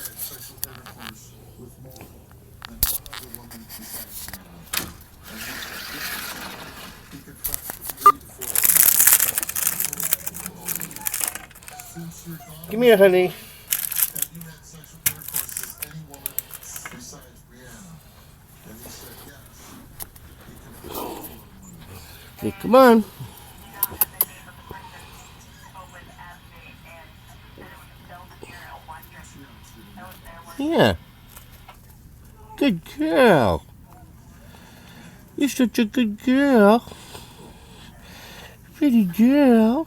had sexual intercourse with more than one other woman besides Hannah. And he said, yes, he confessed to 3 to 4 times. Since you're gone, Come here, honey. have you had sexual intercourse with any woman besides Brianna? And he said, yes. He confessed to 4 women. Okay, come on. Yeah. Good girl. You're such a good girl. Pretty girl.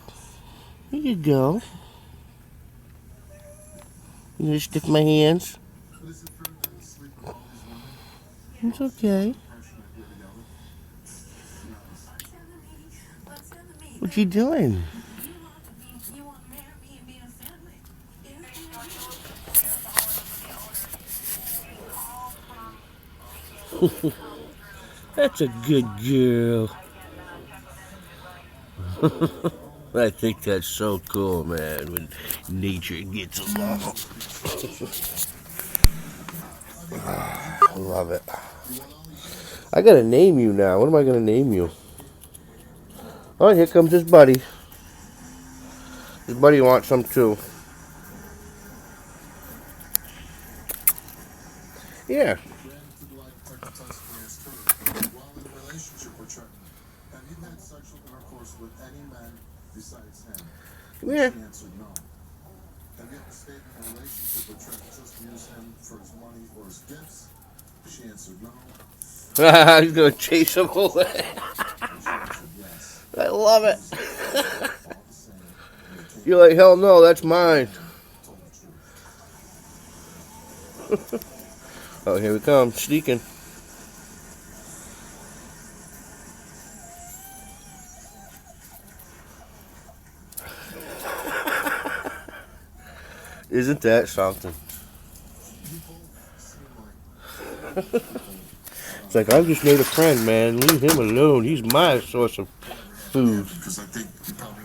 Here you go. You gonna stick my hands? But is it true that he sleep with all these women? It's okay. Passionate with the other? What you doing? That's a good girl. I think that's so cool, man, when nature gets along. I love it. I gotta name you now. What am I gonna name you? Oh, here comes his buddy. His buddy wants some too. Yeah. Gratitude Life Technotuscany asked her, while in a relationship with Trenton, have you had sexual intercourse with any men besides him? Come here. She answered no. Have you ever stayed in a relationship with Trenton just to use him for his money or his gifts? She answered no. He's gonna chase him away. And she answered yes. I love it. All the same, when it came You're like, hell no, that's mine. told the truth. Oh, here we come, sneaking. Isn't that something? You both seem like It's like, I've just made a friend, man. Leave him alone. He's my source of food. because I think you probably